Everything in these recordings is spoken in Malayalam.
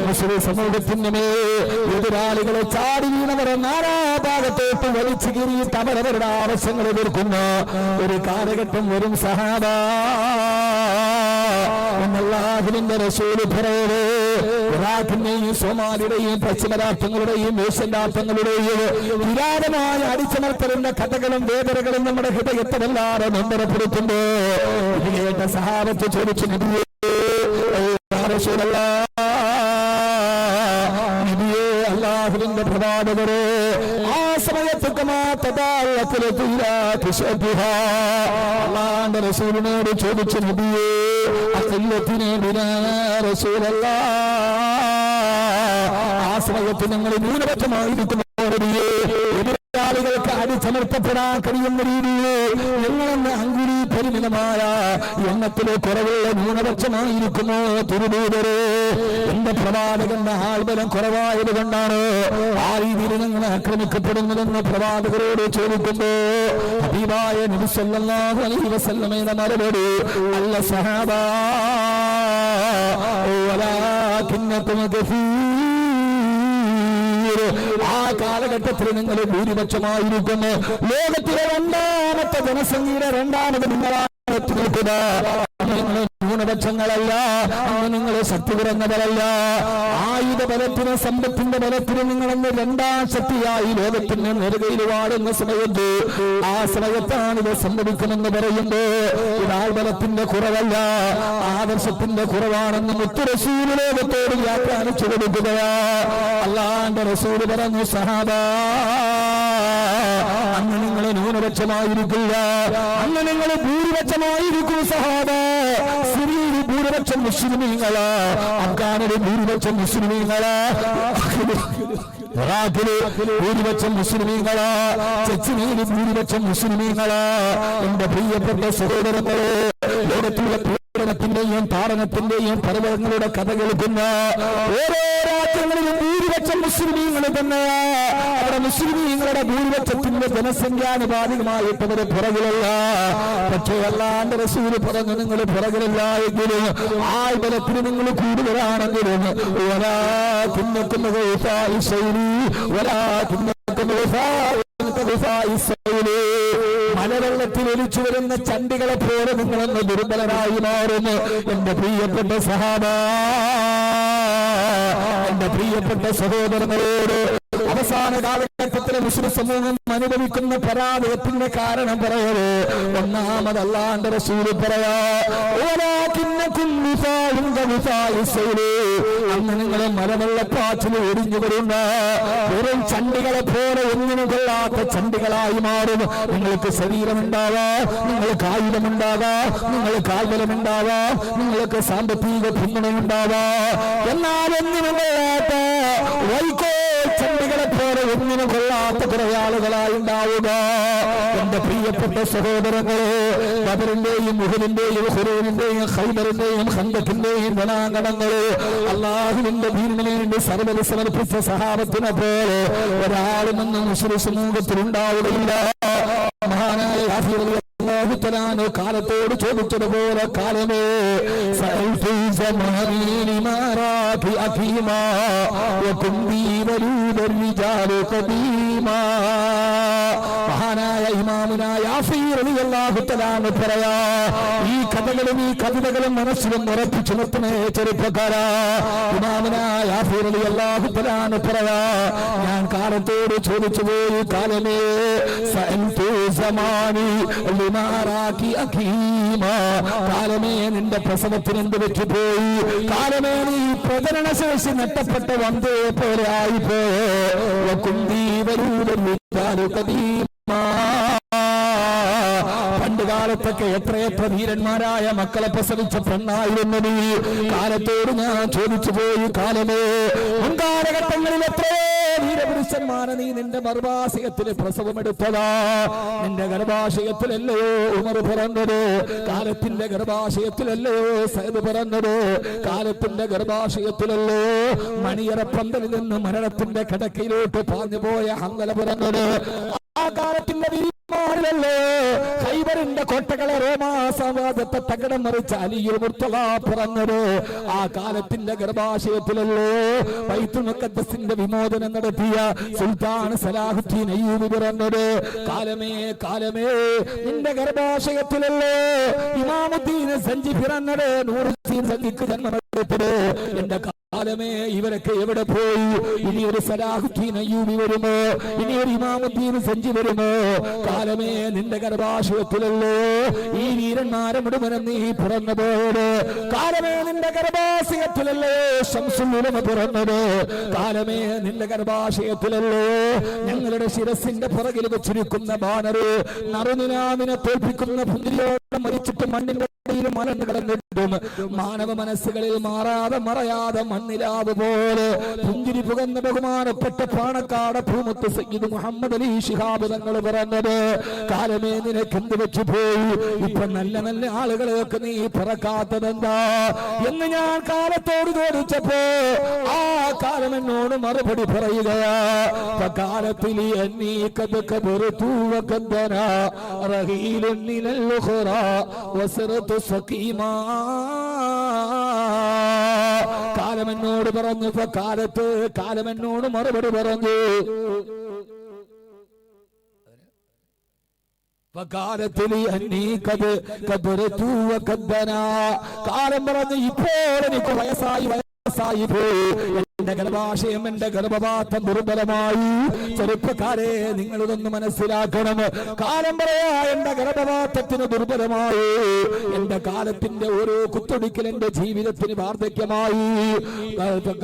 മുസ്ലിം സമൂഹത്തിന്റെ എതിരാളികളെ ചാടി വീണവരെ നാനാഭാഗത്തോട്ട് വലിച്ചു കീറിയിട്ട് അവരവരുടെ ആവശ്യങ്ങൾ എതിർക്കുന്ന ഒരു കാലഘട്ടം വരും സഹാബ. അല്ലാഹുവിന്റെ റസൂൽ പറയേ, ഇറാഖിന്റെയും സോമാലിയുടെയും പശ്ചിമരാഷ്ട്രങ്ങളുടെയും ഏഷ്യൻ രാഷ്ട്രങ്ങളുടെയും വിരാടമായ അടിച്ചമർത്തലിന്റെ കഥകളും വേദനകളും നമ്മുടെ ഹൃദയത്തിലല്ലാതെ നൊമ്പരപ്പെടുത്തുമ്പോ ഇത് കേട്ട സഹാബത്ത് ചോദിച്ചു, നബിയേ അല്ലാഹുവിന്റെ പ്രവാചകരെ, ആ സമയത്തൊക്കെ അല്ലാഹുവിന്റെ റസൂലിനോട് ചോദിച്ചു, നബിയേ ആ സമയത്ത് ഞങ്ങൾ ന്യൂനപക്ഷമായിരിക്കുന്നു, എതിരാളികൾക്ക് അടിച്ചമർത്തപ്പെടാൻ കഴിയുന്ന രീതിയിൽ ഞങ്ങളെന്ന് അങ്കുരി പരിമിതമായ എണ്ണത്തിലെ കുറവുള്ള ന്യൂനപക്ഷമായിരിക്കുമോ തിരുദൂതരെ? എന്റെ പ്രവാചകന്റെ ആൾബലം കുറവായത് കൊണ്ടാണ് ആ രീതിയിൽ ഞങ്ങൾ ആക്രമിക്കപ്പെടുന്നതെന്ന് പ്രവാചകരോട് ചോദിക്കുമ്പോ ഹബീബായ നബി സല്ലല്ലാഹു അലൈഹി വസല്ലമയുടെ മറുപടി, അല്ല സഹാബാ വലാകിന്നകും ആ കാലഘട്ടത്തിൽ നിങ്ങൾ ഭൂരിപക്ഷമായിരിക്കുന്നു. ലോകത്തിലെ രണ്ടാമത്തെ ജനസംഖ്യയുടെ രണ്ടാമത് നിങ്ങളാണ് ന്യൂനപക്ഷങ്ങളല്ല, നിങ്ങൾ ശക്തി കുറഞ്ഞവരല്ല. ആയുധ ബലത്തിന് സമ്പത്തിന്റെ ബലത്തിന് നിങ്ങളെന്ന് രണ്ടാം ശക്തിയായി ലോകത്തിന് നെറുകയിൽ വാടുന്ന സമയത്ത് ആ സമയത്താണ് ഇത് സംഭവിക്കുമെന്ന് പറയുമ്പോ ഇതാൾ ബലത്തിന്റെ കുറവല്ല, ആദർശത്തിന്റെ കുറവാണെന്ന് മുത്തു റസൂൽ ലോകത്തോട് വ്യാഖ്യാനിച്ചു കൊടുക്കുകയാ. അല്ലാഹുവിന്റെ റസൂൽ പറഞ്ഞു, സഹാബാ അന്ന് നിങ്ങൾ ന്യൂനപക്ഷമായിരിക്കില്ല, അന്ന് നിങ്ങൾ ഭൂരിപക്ഷമായിരിക്കും സഹാബ. സിറിയയിൽ ഭൂരിപക്ഷം മുസ്ലിമീങ്ങളാ, അഫ്ഗാനിലെ ഭൂരിപക്ഷം മുസ്ലിമീങ്ങളാ, ഇറാഖിലെ ഭൂരിപക്ഷം മുസ്ലിമീങ്ങളാ, ചെച്ചനിയിലെ ഭൂരിപക്ഷം മുസ്ലിമീങ്ങളാ. എന്റെ പ്രിയപ്പെട്ട സഹോദരങ്ങളെ, ലോകത്തിലുള്ള പീഡനത്തിന്റെയും താടനത്തിന്റെയും പർവ്വതങ്ങളുടെ കഥ കേൾക്കുന്ന ഓരോ രാജ്യങ്ങളിലും ഭൂരിപക്ഷം മുസ്ലിമീങ്ങൾ തന്നെയാ. അവിടെ മുസ്ലിമീങ്ങളുടെ ഭൂരിപക്ഷത്തിന്റെ ജനസംഖ്യാനുപാതികമായിട്ട് അവര് പുറകിലല്ല. പക്ഷേ അല്ലാഹുവിന്റെ റസൂൽ പറഞ്ഞു, നിങ്ങൾ പുറകിലല്ല എങ്കിലും ആൾബലത്തിന് നിങ്ങൾ കൂടുതലാണെങ്കിലും മലവെള്ളത്തിൽ ഒലിച്ചു വരുന്ന ചണ്ടികളെ പോലെ നിങ്ങളെന്ന് ദുർബലരായി മാറുന്നു. എന്റെ പ്രിയപ്പെട്ട സഹാബാ, എന്റെ പ്രിയപ്പെട്ട സഹോദരങ്ങളോട് അവസാന കാലഘട്ടത്തിലെ മുസ്ലിം സമൂഹം അനുഭവിക്കുന്ന പരാജയത്തിന്റെ കാരണം പറയവേ, ഒന്നാമത് അല്ലാഹുവിന്റെ റസൂൽ പറയാ, അന്ന് നിങ്ങളെ മലവെള്ളപ്പാച്ചിൽ ഒടിഞ്ഞുകൊടുന്ന വെറും ചണ്ടികളെ പോലെ ഒന്നിനും കൊള്ളാത്ത ചണ്ടികളായി മാറും. നിങ്ങൾക്ക് ശരീരമുണ്ടാവാം, നിങ്ങൾക്ക് ആയുധമുണ്ടാവാം, നിങ്ങൾക്ക് കാൽബലമുണ്ടാവാം, നിങ്ങൾക്ക് സാമ്പത്തിക പിന്തുണയുണ്ടാവാം, എന്നാൽ ഒന്നിനും കൊള്ളാത്ത വൈക്കോ ചണ്ടികളെ പോലെ ഒന്നിനും കൊള്ളാത്ത കുറെ ആളുകളായി ഉണ്ടാവുക. എന്റെ പ്രിയപ്പെട്ട സഹോദരങ്ങളെ, ബദറിന്റെയും ഉഹദിന്റെയും ഹുറൈനിന്റെയും ഖൈബറിന്റെയും ഖന്തക്കിന്റെയും വനാങ്കണങ്ങള് അല്ലാഹുവിന്റെ ദീനിനു വേണ്ടി സർവ്വത സമർപ്പിച്ച സഹാബത്തിനെ പോലെ ഒരാളും ഒന്നും മുസ്ലിം സമൂഹത്തിൽ ഉണ്ടാവുകയില്ല. മഹാനായ യാസീർ റളിയല്ലാഹു തആല കാലത്തോട് ചോദിച്ചതുപോലെ, കാലമേ മഹാനായ ഇമാമുനായ യാസീർ റളിയല്ലാഹു തആല പറയാ, ഈ കഥകളും ഈ കവിതകളും മനസ്സിലും ഉറപ്പിച്ചു നിർത്തുന്നേ ചെറുപ്പക്കാരാ. ഇമാമുനായ യാസീർ റളിയല്ലാഹു തആല പറയാ, ഞാൻ കാലത്തോട് ചോദിച്ചു പോയി, കാലമേ കാലമേ നിന്റെ പ്രസവത്തിന് എന്ത് പറ്റിപ്പോയി? കാലമേ നീ പ്രചരണശേഷി നഷ്ടപ്പെട്ട വന്തയെ പോലെ ആയിപ്പോയോ? പണ്ട് കാലത്തൊക്കെ എത്രയെത്ര ധീരന്മാരായ മക്കളെ പ്രസവിച്ച പെണ്ണായിരുന്നു നീ. കാലത്തോട് ഞാൻ ചോദിച്ചു പോയി, കാലമേ മുൻകാലഘട്ടങ്ങളിൽ എത്രയോ ധീരപുരുഷന്മാരെ നീ നിന്റെ ഗർഭാശയത്തിന് പ്രസവമെടുത്തതാ. നിന്റെ ഗർഭാശയത്തിലല്ലയോ ഉമർ പിറന്നത്? കാലത്തിന്റെ ഗർഭാശയത്തിലല്ലയോ സയ്യിദ് പിറന്നത്? കാലത്തിന്റെ ഗർഭാശയത്തിലല്ലോ മണിയറപ്പന്തലിൽ നിന്ന് മരണത്തിന്റെ കിടക്കയിലോട്ട് പാഞ്ഞുപോയ ഹംദല പിറന്നത്? ആ കാലത്തിന്റെ ഖൈബറിന്റെ കോട്ടകളെ റോമാസാമ്രാജ്യത്തെ തകിടം മറിച്ച അലിയുൽ മുർത്തള പിറന്നത് ആ കാലത്തിന്റെ ഗർഭാശയത്തിലല്ലോ. ബൈത്തുൽ മുഖദ്ദസിന്റെ വിമോചനം നടത്തിയ സുൽത്താൻ സലാഹുദ്ദീൻ അയ്യൂബി പിറന്നത്. കാലമേ കാലമേ നിന്റെ ഗർഭാശയത്തിലല്ലോ ഇമാമുദ്ദീൻ സഞ്ജി പിറന്നത്. നൂറുദ്ദീൻ സഞ്ജിക്ക് ജന്മമെടുത്തത്. എന്റെ കാലമേ ഇവരൊക്കെ എവിടെ പോയി? ഇനി ഒരു സലാഹുദ്ദീൻ അയ്യൂബി വരുമോ? ഇനി ഒരു ഇമാമുദ്ദീൻ സഞ്ജി വരുമോ? കാലമേ നിന്റെ ഗർഭാശയത്തിലല്ലോ ഈ വീരന്മാരെ മുഴുവനും നീ പിറന്നു പോയത്. കാലമേ നിന്റെ ഗർഭാശയത്തിലല്ലേ ശംസുൽ ഉലമ പിറന്നത്. കാലമേ നിന്റെ ഗർഭാശയത്തിലല്ലോ ഞങ്ങളുടെ ശിരസിന്റെ പുറകിൽ വെച്ചിരിക്കുന്ന ബാനർ നറുനിലാവിനെ തോൽപ്പിക്കുന്ന പുന്തിരിയോടെ മരിച്ചിട്ട് മണ്ണിന്റെ മലർന്നു കിടന്നിട്ടും മാനവ മനസ്സുകളിൽ മാറാതെ മറയാതെ മണ്ണിലാവ് പോലെ പുഞ്ചിരി പുകന്ന ബഹുമാനപ്പെട്ട പാണക്കാട് പൂമുത്ത് സയ്യിദ് മുഹമ്മദ് അലി ശിഹാബ് തങ്ങൾ പറഞ്ഞത്. കാലമേ നിനക്ക് എന്ത് വെച്ചു പോയി? ഇപ്പൊ നല്ല നല്ല ആളുകളെയൊക്കെ നീ പിറക്കാത്തതെന്താ എന്ന് ഞാൻ കാലത്തോട് ചോദിച്ചപ്പോ ആ കാലം എന്നോട് മറുപടി പറയുകയാ. കാലത്തിൽ കാലമെന്നോട് പറഞ്ഞു. കാലത്ത് കാലമെന്നോട് മറുപടി പറഞ്ഞു. കാലം പറഞ്ഞു ഇപ്പോൾ എനിക്ക് വയസ്സായി പോയി. എന്റെ ഗർഭാശയം എന്റെ ഗർഭപാത്രം ദുർബലമായി. ചെറുപ്പക്കാരെ നിങ്ങളിതൊന്ന് മനസ്സിലാക്കണം. കാലം പറയാ എന്റെ ഗർഭപാത്രത്തിന് ദുർബലമായി. എന്റെ കാലത്തിന്റെ ഓരോ കുത്തൊടിക്കൽ എന്റെ ജീവിതത്തിന് വാർദ്ധക്യമായി. കാലത്തിൽ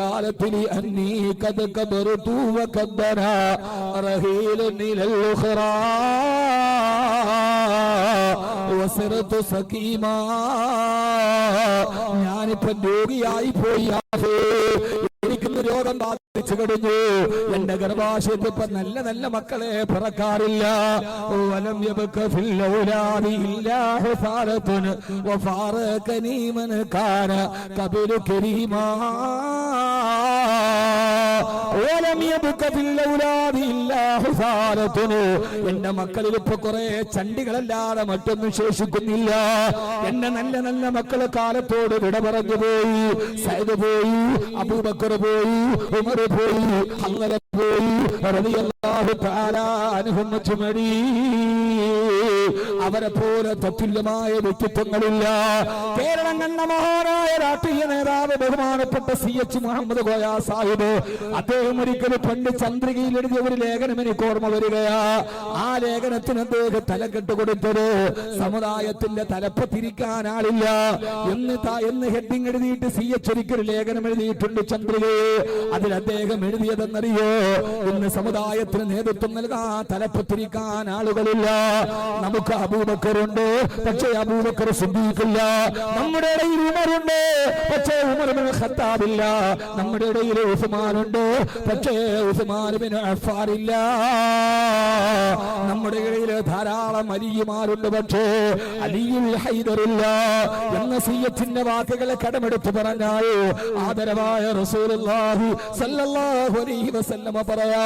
ഞാനിപ്പോ രോഗിയായി പോയി. എനിക്കൊന്ന് രോഗം ബാധിച്ചു കഴിഞ്ഞു. എന്റെ ഗർഭാശയത്തിൽ ഇപ്പൊ നല്ല നല്ല മക്കളെ പിറക്കാറില്ല. വലം യബ്ക ഫിൽ ഔലാദി ഇല്ലാ ഹുസാറത്തുൻ വഫാറകനി മൻ കാന ഖബലു കരീമാ. വലം യബ്ക ഫിൽ ഔലാദി ഇല്ലാ ഹുസാറത്തുൻ. എന്റെ മക്കളിൽ ഇപ്പൊ കുറെ ചണ്ടികളല്ലാതെ മറ്റൊന്നും ശേഷിക്കുന്നില്ല. എന്റെ നല്ല നല്ല മക്കള് കാലത്തോട് വിട പറഞ്ഞു പോയി. സയ്യിദ് പോയി, അബൂബക്കർ പോയി, ഉമർ പോയി, ഹംസ പോയി, റളിയല്ലാഹു തആല അൻഹും അജ്മഈൻ. അവരെ പോലെ തത്തുല്യമായ വ്യക്തിത്വങ്ങളില്ല. കേരളം കണ്ട മഹാനായ രാഷ്ട്രീയ നേതാവ് ബഹുമാനപ്പെട്ട CH മുഹമ്മദ് കോയ സാഹിബ്, അദ്ദേഹം ഒരിക്കലും പണ്ട് ചന്ദ്രികയിൽ എഴുതിയ ഒരു ലേഖനം എനിക്ക് ഓർമ്മ വരികയാ. ആ ലേഖനത്തിന് അദ്ദേഹം തലക്കെട്ട് കൊടുത്തത് സമുദായത്തിന്റെ തലപ്പത്തിരിക്കാൻ ആളില്ല എന്ന് ഹെഡിങ് എഴുതിയിട്ട് CH ഒരിക്കൽ ലേഖനം എഴുതിയിട്ടുണ്ട് ചന്ദ്രികയെ. അതിൽ അദ്ദേഹം എഴുതിയതെന്നറിയോ? ഇന്ന് സമുദായത്തിന് നേതൃത്വം നൽകാൻ തലപ്പത്തിരിക്കാൻ ആളുകളില്ല. നമുക്ക് അബൂബക്കറുണ്ട്, പക്ഷേ അബൂബക്കർ സിദ്ദീഖില്ല. നമ്മുടെ ഇടയിൽ ഉമറുണ്ട്, പക്ഷേ ഉമർ ഇബ്നുൽ ഖത്താബില്ല. നമ്മുടെ ഇടയിൽ ഉസ്മാനുണ്ട്, പക്ഷേ ഉസ്മാൻ ഇബ്നു അഫ്ഫാൻ ഇല്ല. നമ്മുടെ ഇടയിൽ ധാരാളം അലിമാരുണ്ട്, പക്ഷേ അലിയുൽ ഹൈദറില്ല എന്ന സിയ്യത്തിന്റെ വാക്കുകളെ കടമെടുത്ത് പറഞ്ഞാൽ ആദരവായ റസൂലുള്ളാഹി സ്വല്ലല്ലാഹു അലൈഹി വസല്ലമ പറയാ,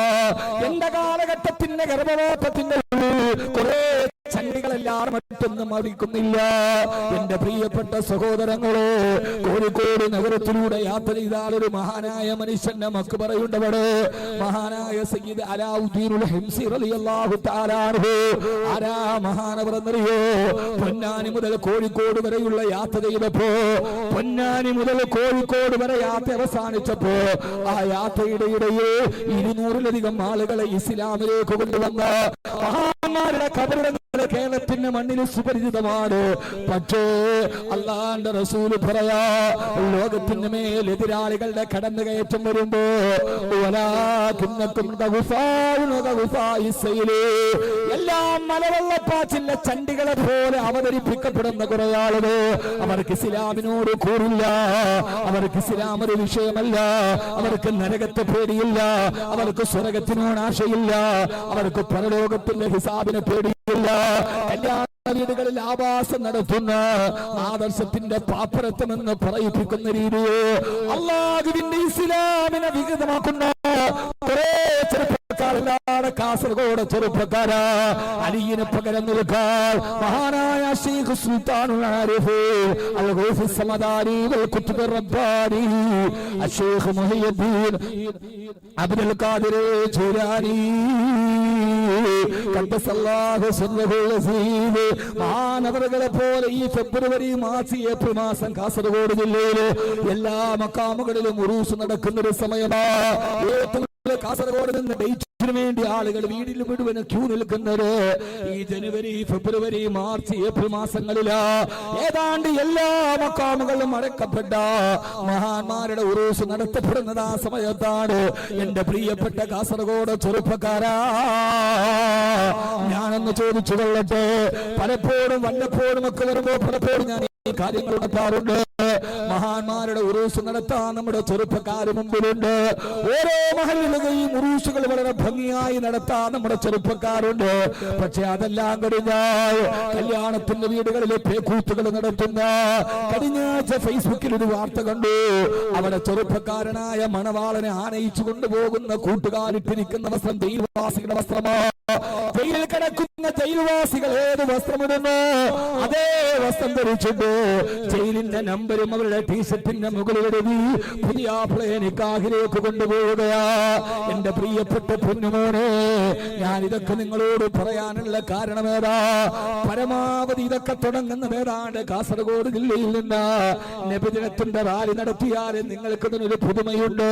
എന്റെ കാലഘട്ടത്തിന്റെ ഗർഭപാത്രത്തിന്റെ കുറെ ചണ്ടികളെല്ലാം മറ്റൊന്നും അറിയിക്കുന്നില്ല. എന്റെ പ്രിയപ്പെട്ട സഹോദരങ്ങളെ, കോഴിക്കോട് നഗരത്തിലൂടെ യാത്ര ചെയ്താൽ ഒരു മഹാനായ മനുഷ്യന്റെ മക്ബറയുണ്ടവിടെ. മഹാനായ സയ്യിദ് അലാഉദ്ദീനുൽ ഹിംസി റളിയല്ലാഹു തആല അൻഹു. ആരാ മഹാനവറെന്നറിയോ? പൊന്നാനി മുതൽ കോഴിക്കോട് വരെയുള്ള യാത്ര ചെയ്തപ്പോ, പൊന്നാനി മുതൽ കോഴിക്കോട് വരെ യാത്ര അവസാനിച്ചപ്പോ ആ യാത്രയുടെ ഇടയിൽ 200-ലധികം ആളുകളെ ഇസ്ലാമിലേക്ക് കൊണ്ടുവന്ന മഹാന്മാരുടെ ഖബറിടങ്ങൾ കേരളത്തിന്റെ മണ്ണിൽ സുപരിചിതമാണ്. പക്ഷേ അല്ലാഹുവിന്റെ റസൂൽ പറയാ, ലോകത്തിന്റെ മേൽ എതിരാളികളുടെ കടന്നുകയറ്റം വരുമ്പോ എല്ലാം മലവെള്ളപ്പാച്ചിന്റെ ചണ്ടികളെ പോലെ അവതരിപ്പിക്കപ്പെടുന്ന കുറെ ആളുകൾ. അവർക്ക് ഇസ്ലാമിനോട് കൂറില്ല, അവർക്ക് ഇസ്ലാം ഒരു വിഷയമല്ല, അവർക്ക് നരകത്തെ പേടിയില്ല, അവർക്ക് സ്വർഗത്തിനോട് ആശയില്ല, അവർക്ക് പരലോകത്തിന്റെ ഹിസാബിനെ പേടിയില്ല. വീടുകളിൽ ആവാസം നടത്തുന്ന ആദർശത്തിന്റെ പാപ്പരത്വമെന്ന് പറയിപ്പിക്കുന്ന രീതിയിൽ അല്ലാഹുവിന്റെ ഇസ്ലാമിനെ വികൃതമാക്കുന്ന കുറെ ചെറുപ്പക്കാരുടെ അതാണ് കാസർഗോഡ് ചെറുപ്പക്കാരാ. അലിയിന് പകരം നിൽക്കാൻ മഹാനായ ശൈഖ് സുൽത്താനുൽ ആരിഫ് അൽ ഗൗസ് സമദാനി വൽ കുതുബ് റബ്ബാനി ശൈഖ് മുഹയ്യിദ്ദീൻ അബ്ദുൽ ഖാദിർ ജീലാനി ഖദ്ദസല്ലാഹു സിർറഹുൽ അസീസ് മഹാനവറുകളെ പോലെ ഈ ഫെബ്രുവരി മാസം ഏപ്രിൽ മാസം കാസർഗോഡ് ജില്ലയിലെ എല്ലാ മക്കാമുകളിലും ഉറൂസ് നടക്കുന്ന ഒരു സമയമാണ്. കാസർഗോഡ് നിന്ന് ഡേറ്റിന് വേണ്ടി ആളുകൾ വീടിൽ മുഴുവൻ ക്യൂ നിൽക്കുന്നത് ഈ ജനുവരി ഫെബ്രുവരി മാർച്ച് ഏപ്രിൽ മാസങ്ങളിലാ. ഏതാണ്ട് എല്ലാ മക്കാമുകളും അടക്കപ്പെട്ട മഹാന്മാരുടെ ഉറൂസ് നടത്തപ്പെടുന്നത് ആ സമയത്താണ്. എന്റെ പ്രിയപ്പെട്ട കാസർഗോഡ് ചെറുപ്പക്കാരാ, ഞാനൊന്ന് ചോദിച്ചു കൊള്ളട്ടെ, പലപ്പോഴും വല്ലപ്പോഴും ഒക്കെ വരുമ്പോ പലപ്പോഴും ഞാൻ ഈ കാര്യങ്ങൾ നടത്താറുണ്ട്. മഹാന്മാരുടെ ഉറൂസ് നടത്താൻ നമ്മുടെ ചെറുപ്പക്കാർ മുമ്പിലുണ്ട്. ഓരോ മഹല്ലുകളിലും ഉറൂസുകൾ വളരെ ഭംഗിയായി നടത്താൻ നമ്മുടെ ചെറുപ്പക്കാരുണ്ട്. പക്ഷെ അതെല്ലാം കഴിഞ്ഞാൽ കല്യാണത്തിന്റെ വീടുകളിലെ പേക്കൂത്തുകൾ നടത്തുന്ന കഴിഞ്ഞാഴ്ച ഫേസ്ബുക്കിൽ ഒരു വാർത്ത കണ്ടു. അവിടെ ചെറുപ്പക്കാരനായ മണവാളനെ ആനയിച്ചു കൊണ്ടുപോകുന്ന കൂട്ടുകാരിട്ടിരിക്കുന്ന വസ്ത്രം ജയിൽവാസികളുടെ വസ്ത്രമാണ്. ജയിലിൽ കിടക്കുന്ന ജയിൽവാസികൾ ഏത് വസ്ത്രമിടുന്നു അതേ വസ്ത്രം ധരിച്ചിട്ട് ജയിലിന്റെ നമ്പരും അവരുടെ ടീഷർട്ടിന്റെ മുകളിൽ എഴുതി പുതിയ നിക്കാഹിലേക്ക് കൊണ്ടുപോവുകയാ. എന്റെ പ്രിയപ്പെട്ട പൊന്നുമോനെ, ഞാൻ ഇതൊക്കെ നിങ്ങളോട് പറയാനുള്ള കാരണം ഏതാ? പരമാവധി ഇതൊക്കെ തുടങ്ങുന്ന ഏതാണ്ട് കാസർഗോഡ് ജില്ലയിൽ നിന്ന് നബിദിനത്തിന്റെ റാലി നടത്തിയാൽ നിങ്ങൾക്കിതിനൊരു പുതുമയുണ്ട്.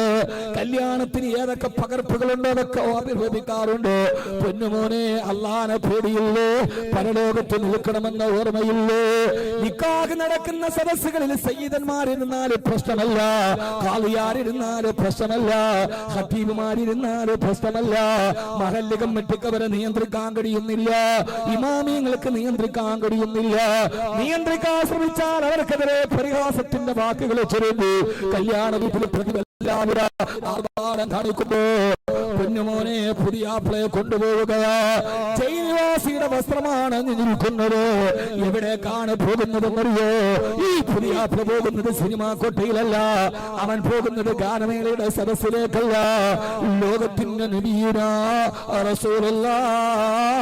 കല്യാണത്തിന് ഏതൊക്കെ പകർപ്പുകളുണ്ടോ അതൊക്കെ ആവിർഭവിക്കാറുണ്ട്. പൊന്നുമോനെ, അള്ളാനെ പേടിയില്ലേ? പരലോകത്ത് നിൽക്കണമെന്ന ഓർമ്മയില്ലേ? നിക്കാഹ് നടക്കുന്ന സദസ്സുകളിൽ സയ്യിദന്മാരിരുന്നാല് പ്രശ്നമല്ല, ഖാദിയാരിരുന്നാല് പ്രശ്നമല്ല, ഖതീബുമാരിരുന്നാല് പ്രശ്നമല്ല, മഹല്ല് കമ്മിറ്റിക്ക് അവരെ നിയന്ത്രിക്കാൻ കഴിയുന്നില്ല, ഇമാമിങ്ങൾക്ക് നിയന്ത്രിക്കാൻ കഴിയുന്നില്ല. നിയന്ത്രിക്കാൻ ശ്രമിച്ചാൽ അവർക്കെതിരെ പരിഹാസത്തിന്റെ വാക്കുകൾ ചൊല്ലുന്നു. കല്യാണ വീട്ടിൽ പ്രതിഫലം കാണിക്കുമ്പോ പൊന്നുമോനെ പുതിയ ആപ്പിളെ കൊണ്ടുപോവുകയാ. ജയിൽവാസിയുടെ വസ്ത്രമാണ് നിൽക്കുന്നത്. എവിടേക്കാണ് പോകുന്നതെന്നറിയോ? ഈ പുതിയ ആപ്പിള പോകുന്നത് സിനിമാ കൊട്ടയിലല്ല, അവൻ പോകുന്നത് ഗാനമേളയുടെ സദസ്സിലേക്കല്ല. ലോകത്തിന്റെ നബിയുനാ റസൂലുള്ളാഹ്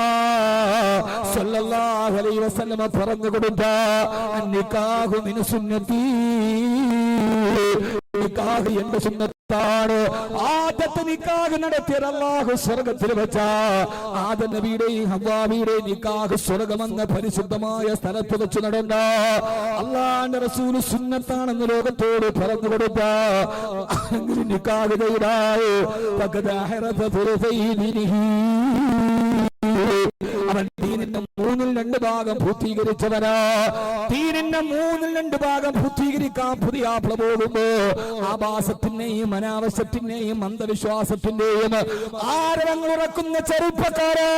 സ്വല്ലല്ലാഹു അലൈഹി വസല്ലം പറഞ്ഞു കൊടുത്ത നിക്കാഹു മിൻ സുന്നത്തി, നിക്കാഹ് എന്റെ സുന്നത്താണ്. ആദ്യത്തെ നിക്കാഹ് നടത്തിയത് അല്ലാഹു സ്വർഗത്തിൽ വെച്ച ആദം നബിയുടെയും ഹവ്വാവിയുടെയും നിക്കാഹ് സ്വർഗമെന്ന പരിശുദ്ധമായ സ്ഥലത്ത് വെച്ച് നടന്ന അല്ലാഹുവിന്റെ റസൂൽ സുന്നത്താണെന്ന് ലോകത്തോട് പറഞ്ഞു കൊടുത്ത നിക്കാഹ് ചെയ്താൽ അവൻ ദീനിന്റെ 2/3 ഭാഗം പൂർത്തീകരിച്ചവനാ. ദീനിന്റെ 2/3 ഭാഗം പൂർത്തീകരിക്കാൻ പുതിയ ആപ്പിള പോകുമ്പോ ആഭാസത്തിന്റെയും അനാവശ്യത്തിന്റെയും അന്ധവിശ്വാസത്തിന്റെയും ആരവങ്ങൾ ഇറക്കുന്ന ചെറുപ്പക്കാര്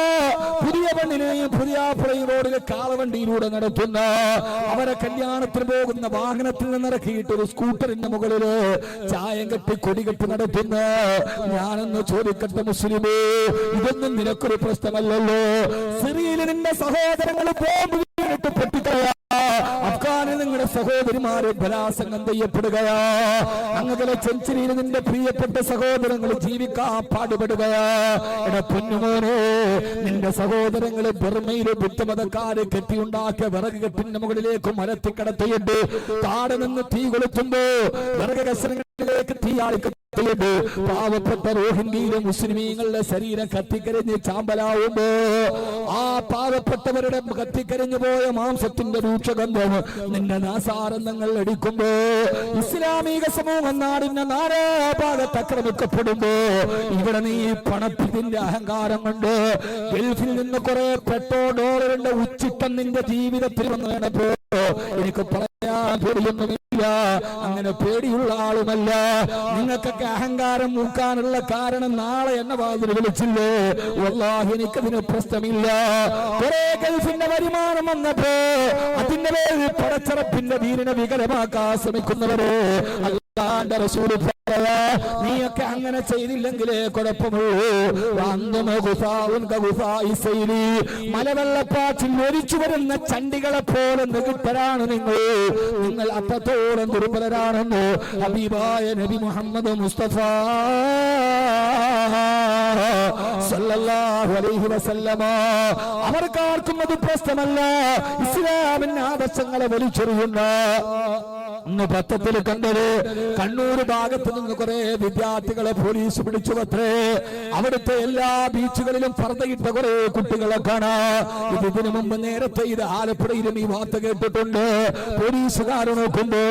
പുതിയ പെണ്ണിനെയും പുതിയ ആപ്പിളയും റോഡിൽ കാളവണ്ടിയിലൂടെ നടത്തുന്ന, അവരെ കല്യാണത്തിന് പോകുന്ന വാഹനത്തിൽ നിന്നിറക്കിയിട്ട് ഒരു സ്കൂട്ടറിന്റെ മുകളില് ചായം കെട്ടി കൊടികെട്ടി നടത്തുന്ന. ഞാനൊന്ന് ചോദിക്കട്ടെ മുസ്ലിമേ, ഇതൊന്നും നിനക്കൊരു പ്രശ്നമല്ലല്ലോ? സിറിയയിൽ നിന്റെ സഹോദരങ്ങൾ ബോംബ് വീണിട്ട് പൊട്ടിക്കയാ. അഫ്ഗാനിൽ നിങ്ങളുടെ സഹോദരിമാരെ ബലാത്സംഗം ചെയ്യപ്പെടുകയാ. അങ്ങനെ ചെഞ്ചിരിയിൽ നിന്റെ പ്രിയപ്പെട്ട സഹോദരങ്ങൾ ജീവിക്കാൻ പാടുപെടുകയാ. എടാ പൊന്നുമോനെ, നിന്റെ സഹോദരങ്ങള് ബർമയിലെ ബുദ്ധമതക്കാര് കെട്ടിയുണ്ടാക്കിയ വിറക് കെട്ടിന്റെ മുകളിലേക്ക് മരത്തിക്കടത്തിയിട്ട് താഴെ നിന്ന് തീ കൊളുത്തുമ്പോ വിറക് കഷണങ്ങളിലേക്ക് തീയാളിക്ക പാവപ്പെട്ട റോഹിംഗ്യയിലെ മുസ്ലിമീങ്ങളുടെ ശരീരം കത്തിക്കരിഞ്ഞ് ചാമ്പലാവുമ്പോ ആ പാവപ്പെട്ടവരുടെ കത്തിക്കരിഞ്ഞു പോയ മാംസത്തിന്റെ രൂക്ഷഗന്ധം നിന്റെ നാസാരന്ധങ്ങൾ അടിക്കുമ്പോ ഇസ്ലാമിക സമൂഹം നാടിന്റെ നാനാഭാഗത്ത് ആക്രമിക്കപ്പെടുമ്പോ ഇവിടെ നീ പണത്തിന്റെ അഹങ്കാരം കൊണ്ട് ഗൾഫിൽ നിന്ന് കുറെ $10 ഉച്ചിട്ടം നിന്റെ ജീവിതത്തിൽ വന്നു വേണപ്പോ എനിക്ക് പറയാൻ പേടിയൊന്നുമില്ല. അങ്ങനെ പേടിയുള്ള ആളുമല്ല. നിങ്ങൾക്കൊക്കെ അഹങ്കാരം മൂക്കാനുള്ള കാരണം നാളെ എന്നെ വാതിൽ വിളിച്ചില്ലേ? വല്ലാഹി എനിക്കതിന് പ്രശ്നമില്ല. കുറെ ഗൾഫിന്റെ വരുമാനം വന്നപ്പോ അതിന്റെ പേരിൽ പടച്ചറപ്പിന്റെ ദീനിനെ വികലമാക്കാൻ ശ്രമിക്കുന്നവരെ അല്ലാഹുവിന്റെ റസൂൽ നീയൊക്കെ അങ്ങനെ ചെയ്തില്ലെങ്കിലേ കുഴപ്പമുള്ളൂ. മലവെള്ളപ്പാച്ചിൽ ഒലിച്ചു വരുന്ന ചണ്ടികളെ പോലെ നികിട്ടരാണ് നിങ്ങൾ അത്രത്തോളം ദുർബലരാണെന്ന് ഹബീബായ നബി മുഹമ്മദ് മുസ്തഫ സല്ലല്ലാഹു അലൈഹി വസല്ലമ. അവർക്കാർക്കും അത് പ്രശ്നമല്ല. ഇസ്ലാമിന്റെ ആദർശങ്ങളെ വലിച്ചെറിയുന്ന ഇന്ന് പത്രത്തിൽ കണ്ടത് കണ്ണൂർ ഭാഗത്ത് നിന്ന് കുറെ വിദ്യാർത്ഥികളെ പോലീസ് പിടിച്ചു അത്രേ. അവിടുത്തെ എല്ലാ ബീച്ചുകളിലും പർദ്ദയിട്ട കുറെ കുട്ടികളെ കാണാം. ഇതിനു മുമ്പ് നേരത്തെ ഇത് ആലപ്പുഴയിലും ഈ വാർത്ത കേട്ടിട്ടുണ്ട്. പോലീസുകാർ നോക്കുമ്പോ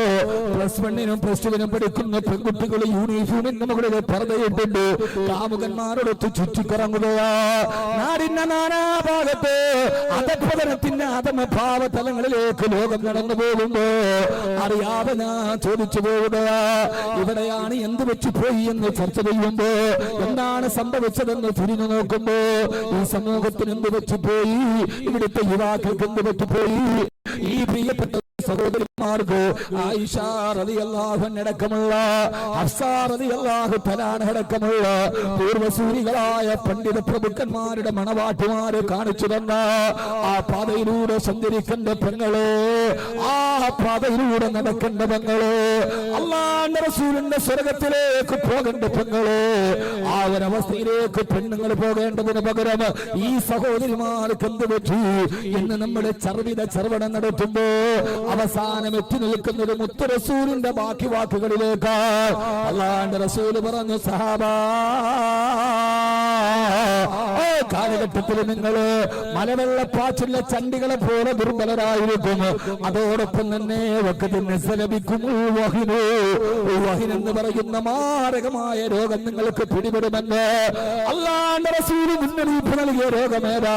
+1 +2 പഠിക്കുന്ന പെൺകുട്ടികൾ യൂണിഫോമിന് മുകളിൽ പർദ്ദയിട്ടുണ്ട്. കാമുകന്മാരോടൊത്ത് ചുറ്റിക്കറങ്ങുകയാ. നാടിന്റെ നാനാഭാഗത്ത് അധപതനത്തിന്റെ അധമഭാവ തലങ്ങളിലേക്ക് ലോകം നടന്നു പോകുമ്പോ അറിയാതെ ഞാൻ ചോദിച്ചു പോവുകയാ, ഇവിടെയാണ് എന്ത് വെച്ചു പോയി എന്ന് ചർച്ച ചെയ്യുമ്പോ എന്താണ് സംഭവിച്ചതെന്ന് തിരിഞ്ഞു നോക്കുമ്പോ ഈ സമൂഹത്തിന് എന്ത് വെച്ചു പോയി, ഇവിടുത്തെ യുവാക്കൾക്ക് എന്ത് വെച്ചു പോയി, ഈ പ്രിയപ്പെട്ട സഹോദരിമാർക്ക് ആയിഷ റളിയല്ലാഹു അൻഹ അടക്കമുള്ള ഹഫ്സ റളിയല്ലാഹു തആല അടക്കമുള്ള പൂർവസൂരികളായ പണ്ഡിത പ്രഭുക്കന്മാരുടെ മണവാട്ടിമാരെ കാണിച്ചു തന്ന ആ പാതയിലൂടെ സഞ്ചരിക്കേണ്ട പെങ്ങളെ, ആ പാതയിലൂടെ നടക്കേണ്ട പെങ്ങളെ, അല്ലാഹുവിന്റെ റസൂലിന്റെ സ്വർഗത്തിലേക്ക് പോകേണ്ട പെങ്ങളെ, ആ ഒരവസ്ഥയിലേക്ക് പെണ്ണുങ്ങൾ പോകേണ്ടതിന് പകരം ഈ സഹോദരിമാർക്ക് എന്ത് പറ്റി എന്ന് നമ്മുടെ ചർവണം നടത്തുമ്പോ അവസാനം എത്തി നിൽക്കുന്നത് മുത്തു റസൂലിന്റെ ബാക്കി വാക്കുകളിലേക്ക്. അല്ലാഹുവിന്റെ റസൂല് പറഞ്ഞു, സഹാബാ, കാലഘട്ടത്തിൽ നിങ്ങള് മലവെള്ളപ്പാച്ചിലെ ചണ്ടികളെ പോലെ ദുർബലരായിരിക്കും. അതോടൊപ്പം തന്നെ എന്ന് പറയുന്ന മാരകമായ രോഗം നിങ്ങൾക്ക് പിടിപെടുമെന്ന് അല്ലാഹുവിന്റെ റസൂൽ മുന്നറിയിപ്പ് നൽകിയ രോഗമേതാ?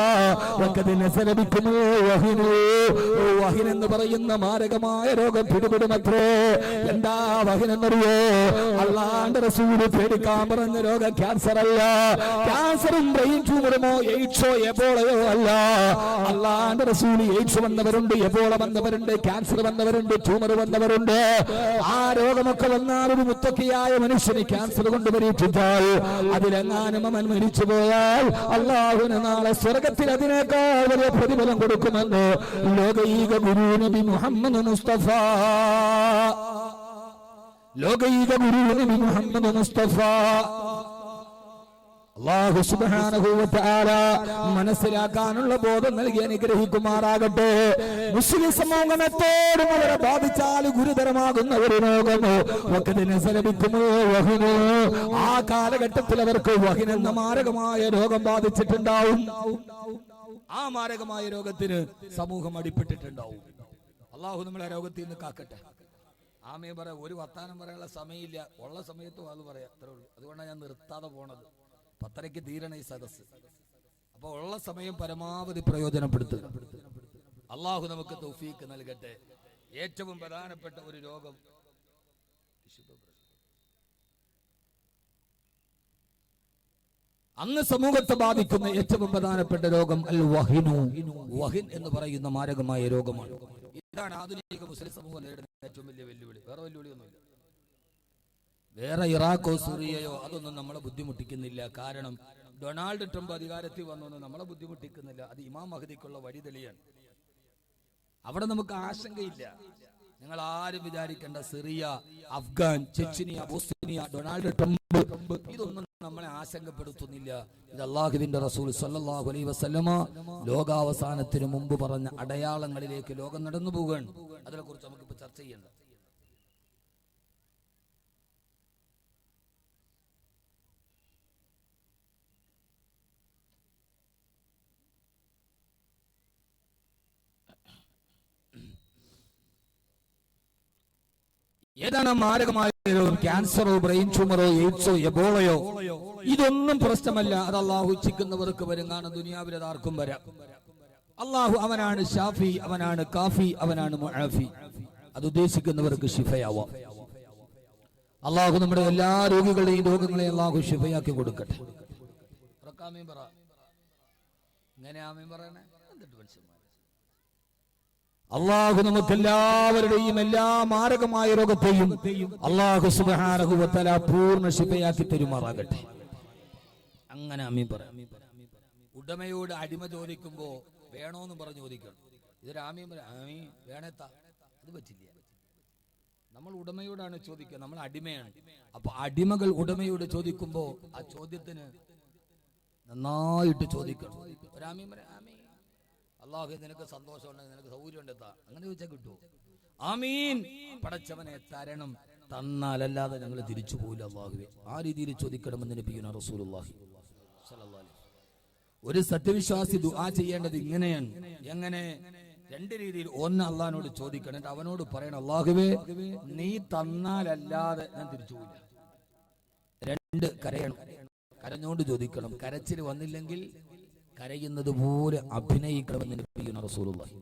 എന്ന് പറയുന്ന മാരകമായ രോഗം പിടിപെടുമത്രേ. എന്താ വഹിനെന്നറിയോ? അല്ലാഹുവിന്റെ റസൂൽ പേടിക്കാൻ പറഞ്ഞ രോഗം ക്യാൻസർ അല്ല. ക്യാൻസറും ബ്രെയിൻ ട്യൂമറുമോ എയ്ഡ്സോ എബോളയോ അല്ല. അല്ലാഹുവിന്റെ റസൂൽ എയ്ഡ്സ് വന്നവരുണ്ട്, എബോള വന്നവരുണ്ട്, ക്യാൻസർ വന്നവരുണ്ട്, ട്യൂമർ വന്നവരുണ്ട്. ആ രോഗമൊക്കെ വന്നാൽ ഒരു മുത്തക്കിയായ മനുഷ്യന് ക്യാൻസർ കൊണ്ട് പരീക്ഷിച്ചാൽ അതിലെങ്ങാനും അവൻ മരിച്ചു പോയാൽ അല്ലാഹുവിന് നാളെ സ്വർഗത്തിൽ അതിനേക്കാൾ വലിയ പ്രതിഫലം കൊടുക്കുമെന്ന് ലോകൈക ഗുരു നബി മുഹമ്മദ് മുസ്തഫ. ലോകൈക ഗുരു നബി മുഹമ്മദ് മുസ്തഫ അല്ലാഹു സുബ്ഹാനഹു വ തആല മനസ്സിലാക്കാനുള്ള ബോധം നൽകി അനുഗ്രഹിക്കുമാറാകട്ടെ. മുസ്ലിം സമൂഹത്തോടും അവരെ ബാധിച്ചാൽ ഗുരുതരമാകുന്ന ഒരു രോഗം ആ കാലഘട്ടത്തിൽ അവർക്ക് വഹിൻ എന്ന മാരകമായ രോഗം ബാധിച്ചിട്ടുണ്ടാവും. ആ മാരകമായ രോഗത്തിന് സമൂഹം അടിപ്പെട്ടിട്ടുണ്ടാവും. അല്ലാഹു നമ്മളെ രോഗത്തിൽ നിന്ന് കാക്കട്ടെ. ആമേ പറ. ഒരു വർത്താനം പറയാനുള്ള സമയമില്ല, ഉള്ള സമയത്ത് അത് പറയാം, അത്രേ ഉള്ളൂ. അതുകൊണ്ടാണ് ഞാൻ നിർത്താതെ പോണത്. 10:30 തീരണ ഈ സദസ്. അപ്പൊ ഉള്ള സമയം പരമാവധി പ്രയോജനപ്പെടുത്തുക. അള്ളാഹു നമുക്ക് തൗഫീക്ക് നൽകട്ടെ. ഏറ്റവും പ്രധാനപ്പെട്ട ഒരു രോഗം അന്ന് സമൂഹത്തെ ബാധിക്കുന്ന ഏറ്റവും പ്രധാനപ്പെട്ട രോഗം അൽ വഹിനു. വഹിൻ എന്ന് പറയുന്ന മാരകമായ രോഗമാണ്. ഇതാണ് ആധുനിക മുസ്ലിം സമൂഹം നേരിടുന്ന ഏറ്റവും വലിയ വെല്ലുവിളി. വേറെ വെല്ലുവിളിയൊന്നുമില്ല. വേറെ ഇറാഖോ സിറിയയോ അതൊന്നും നമ്മളെ ബുദ്ധിമുട്ടിക്കുന്നില്ല. കാരണം ഡൊണാൾഡ് ട്രംപ് അധികാരത്തിൽ വന്നൊന്നും നമ്മളെ ബുദ്ധിമുട്ടിക്കുന്നില്ല. അത് ഇമാം മഹദിക്കുള്ള വഴി തെളിയാണ്. അവിടെ നമുക്ക് ആശങ്കയില്ല. നിങ്ങൾ ആരും വിചാരിക്കേണ്ട Syria, Afghan, Chechnya, Bosnia, Donald Trump ഇതൊന്നും നമ്മളെ ആശങ്കപ്പെടുത്തുന്നില്ല. ഇത് അല്ലാഹുവിന്റെ റസൂൽ സല്ലല്ലാഹു അലൈഹി വസല്ലമ ലോകാവസാനത്തിന് മുമ്പ് പറഞ്ഞ അടയാളങ്ങളിലേക്ക് ലോകം നടന്നു പോവുകയാണ്. അതിനെക്കുറിച്ച് നമുക്കിപ്പോൾ ചർച്ച ചെയ്യേണ്ട. ഏതാണ് മാരകമായ രോഗം? ക്യാൻസറോ, ബ്രെയിൻ ട്യൂമറോ, എയ്ഡ്സോ, എബോളയോ ഇതൊന്നും പ്രശ്നമല്ല. അത് അള്ളാഹു ഇച്ഛിക്കുന്നവർക്ക് വരും. കാരണം ദുനിയാവിൽ അതാർക്കും വരാം. അള്ളാഹു അവനാണ് ഷാഫി, അവനാണ് കാഫി, അവനാണ് മുആഫി. അത് ഉദ്ദേശിക്കുന്നവർക്ക് ശിഫയാവാം. അള്ളാഹു നമ്മുടെ എല്ലാ രോഗികളുടെയും രോഗങ്ങളെ അള്ളാഹു ശിഫയാക്കി കൊടുക്കട്ടെ. ഇങ്ങനെ ആമീൻ പറയണേ. എന്നിട്ട് മനുഷ്യന്മാർ അള്ളാഹു നമുക്കെല്ലാവരുടെയും എല്ലാ മാരകമായ രോഗത്തെയും അള്ളാഹു സുബ്ഹാനഹു വ തആല പൂർണ്ണ ശിഫയാക്കി തരുമാറാകട്ടെ. അങ്ങനെ ആമീൻ പറയാം. ഉടമയോട് അടിമ ചോദിക്കുമ്പോ വേണോന്ന് പറഞ്ഞു ചോദിക്കണം. ഇതൊരു ആമീൻ പറയാം. ആമീൻ വേണേത്താ, അത് പറ്റില്ല. നമ്മൾ ഉടമയോടാണ് ചോദിക്കുക, നമ്മൾ അടിമയാണ്. അപ്പൊ അടിമകൾ ഉടമയോട് ചോദിക്കുമ്പോ ആ ചോദ്യത്തിന് നന്നായിട്ട് ചോദിക്കണം. അള്ളാഹു നിനക്ക് സന്തോഷം ഉണ്ടെങ്കിൽ നിനക്ക് സൗകര്യം ഉണ്ടെത്താ അങ്ങനെ ചോദിച്ചാൽ കിട്ടുമോ? ആമീൻ. പടച്ചവനെ തരണം, തന്നാലല്ലാതെ ഞങ്ങൾ തിരിച്ചു പോകില്ല അള്ളാഹുവേ. ആ രീതിയിൽ ചോദിക്കണമെന്ന് നബിയുനാ റസൂലുള്ളാഹി സ്വല്ലല്ലാഹു അലൈഹി വസല്ലം. ഒരു സത്യവിശ്വാസി ദുആ ചെയ്യേണ്ടത് ഇങ്ങനെയാണ്. എങ്ങനെ? രണ്ട് രീതിയിൽ. ഒന്ന്, അള്ളാഹിനോട് ചോദിക്കണം, എന്നിട്ട് അവനോട് പറയണം, അള്ളാഹുവേ നീ തന്നാലല്ലാതെ ഞാൻ തിരിച്ചു പോകില്ല. രണ്ട്, കരയണം. കരഞ്ഞോണ്ട് ചോദിക്കണം. കരച്ചിൽ വന്നില്ലെങ്കിൽ കരയുന്നത് പോലെ അഭിനയിക്കണമെന്ന് നബിയുനാ റസൂലുള്ളാഹി.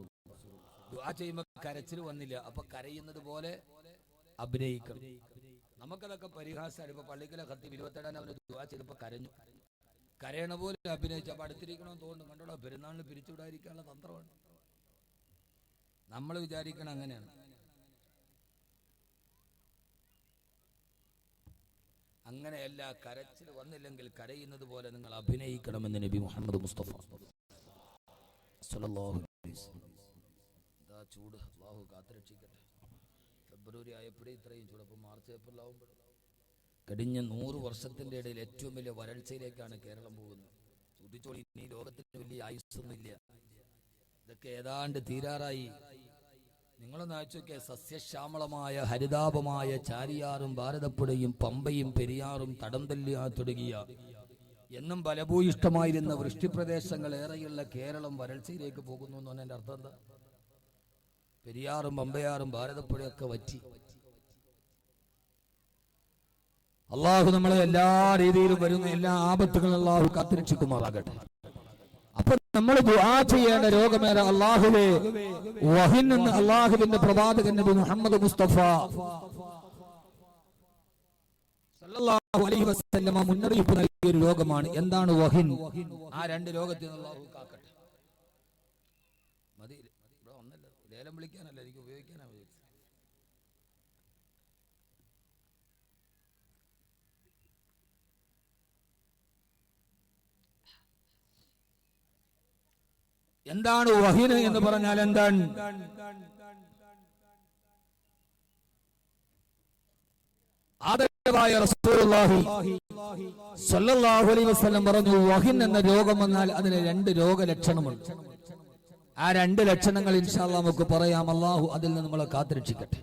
ദുആ ചെയ്യുമ്പോൾ കരച്ചിൽ വന്നില്ല, അപ്പൊ കരയുന്നത് പോലെ അഭിനയിക്കണം. നമുക്കതൊക്കെ പരിഹാസമാണ്. ഇപ്പൊ പള്ളിക്കലെ ഖത്തീബ് 27 അവന് ദുആ ചെയ്തപ്പോ കരഞ്ഞു. കരയണ പോലെ അഭിനയിച്ചു. അപ്പൊ അടുത്തിരിക്കണമെന്ന് തോന്നുന്നു. കണ്ടോളാം, പെരുന്നാളിന് പിരിച്ചുവിടാതിരിക്കാനുള്ള തന്ത്രമാണ്. നമ്മൾ വിചാരിക്കണം അങ്ങനെയാണ്. അങ്ങനെയല്ല, കരച്ചിൽ വന്നില്ലെങ്കിൽ കരയുന്നത് പോലെ നിങ്ങൾ അഭിനയിക്കണമെന്ന് നബി മുഹമ്മദ് മുസ്തഫ സ്വല്ലല്ലാഹു അലൈഹി വസല്ലം. ഇതാ ചൂട്, അല്ലാഹു കാത്തുരക്ഷിക്കട്ടെ. ഫെബ്രുവരി ആയപ്പോഴേ ഇത്രയും ചൂട്. അപ്പോൾ മാർച്ച് ഏപ്രിലാവുമ്പോൾ കഴിഞ്ഞ 100 വർഷത്തിന്റെ ഇടയിൽ ഏറ്റവും വലിയ വരൾച്ചയിലേക്കാണ് കേരളം പോകുന്നത്. സൂചിച്ചോളി, ഈ ലോകത്തിന് വലിയ ആയുസ്സൊന്നുമില്ല. ഇതൊക്കെ ഏതാണ്ട് തീരാറായി. നിങ്ങളൊന്ന് അയച്ചു നോക്കിയ സസ്യശ്യാമളമായ ഹരിതാപമായ ചാരിയാറും ഭാരതപ്പുഴയും പമ്പയും പെരിയാറും തടംതല്ലിയാ തുടങ്ങിയ എന്നും ഫലഭൂയിഷ്ടമായിരുന്ന വൃഷ്ടിപ്രദേശങ്ങൾ ഏറെയുള്ള കേരളം വരൾച്ചയിലേക്ക് പോകുന്നു എന്ന് പറഞ്ഞതിന്റെ അർത്ഥം എന്താ? പെരിയാറും പമ്പയാറും ഭാരതപ്പുഴയൊക്കെ വറ്റി. അള്ളാഹു നമ്മളെ എല്ലാ രീതിയിലും വരുന്ന എല്ലാ ആപത്തുകളും അള്ളാഹു കാത്തുരക്ഷിക്കുമാറാകട്ടെ. അപ്പൊ നമ്മൾ ദുആ ചെയ്യേണ്ട രോഗമേറെ അള്ളാഹുവേ വഹിൻ എന്ന് അള്ളാഹുവിന്റെ പ്രവാചകൻ നബി മുഹമ്മദ് മുസ്തഫ സല്ലല്ലാഹു അലൈഹി വസല്ലമ മുന്നറിയിപ്പ് നൽകിയ ഒരു രോഗമാണ്. എന്താണ് വഹിൻ? ആ രണ്ട് രോഗത്തിൽ നിന്ന് അള്ളാഹു കാക്കട്ടെ. മതി, ഇവിടെ ഒന്നല്ല, ലേലം വിളിക്കാനല്ല, എനിക്ക് ഉപയോഗിക്കാനാണ്. എന്താണ് വഹിന് എന്ന് പറഞ്ഞാൽ എന്താണ്? ആദരവായ റസൂലുള്ളാഹി സ്വല്ലല്ലാഹു അലൈഹി വസല്ലം പറഞ്ഞു, വഹിൻ എന്ന രോഗം വന്നാൽ അതിന് 2 രോഗലക്ഷണമുണ്ട്. ആ 2 ലക്ഷണങ്ങൾ ഇൻഷാ അല്ലാഹ് നമുക്ക് പറയാം. അല്ലാഹു അതിൽ നിന്ന് നമ്മളെ കാത്തുരക്ഷിക്കട്ടെ.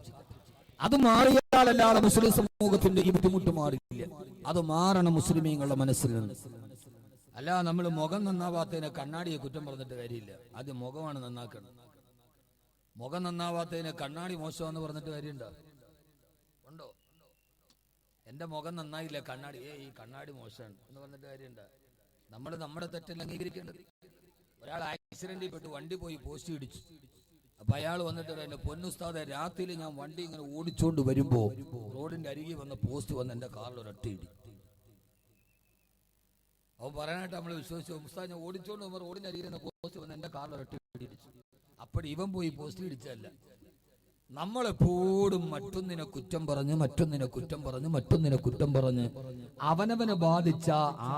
അത് മാറിയാലല്ലാതെ മുസ്ലിം സമൂഹത്തിന്റെ ഈ ബുദ്ധിമുട്ട് മാറില്ല. അത് മാറണം മുസ്ലിമീങ്ങളുടെ മനസ്സിൽ നിന്ന്. അല്ല, നമ്മൾ മുഖം നന്നാവാത്തതിനെ കണ്ണാടിയെ കുറ്റം പറഞ്ഞിട്ട് കാര്യമില്ല. ആദ്യം മുഖമാണ് നന്നാക്കണം. മുഖം നന്നാവാത്തതിനെ കണ്ണാടി മോശമെന്ന് പറഞ്ഞിട്ട് കാര്യമുണ്ടോ? ഉണ്ടോ? എന്റെ മുഖം നന്നായില്ല, കണ്ണാടി ഈ കണ്ണാടി മോശമാണ് എന്ന് പറഞ്ഞിട്ട് കാര്യമുണ്ടോ? നമ്മൾ നമ്മുടെ തെറ്റെല്ലാം അംഗീകരിക്കേണ്ടത്. ഒരാൾ ആക്സിഡന്റിൽ പെട്ട് വണ്ടി പോയി പോസ്റ്റ് ഇടിച്ചു. അപ്പൊ അയാൾ വന്നിട്ട് എന്റെ പൊന്നുസ്താദെ, രാത്രിയിൽ ഞാൻ വണ്ടി ഇങ്ങനെ ഓടിച്ചോണ്ട് വരുമ്പോ റോഡിന്റെ അരികെ വന്ന പോസ്റ്റ് വന്ന് എന്റെ കാറിൽ ഒരൊറ്റ ഇടി. അവൻ പറയാനായിട്ട് നമ്മൾ വിശ്വസിച്ചു. ഉസ്താദ്, ഞാൻ ഓടിച്ചോണ്ട് പോകുമ്പോൾ റോഡിന്റെ അരികിൽ നിന്ന് പോസ്റ്റ് വന്ന് എന്റെ കാറിൽ ഒരൊറ്റ ഇടിച്ചു. അപ്പോൾ ഇവൻ പോയി പോസ്റ്റ് ഇടിച്ചല്ല. നമ്മളെപ്പോഴും മറ്റൊന്നിനെ കുറ്റം പറഞ്ഞ് അവനവന് ബാധിച്ച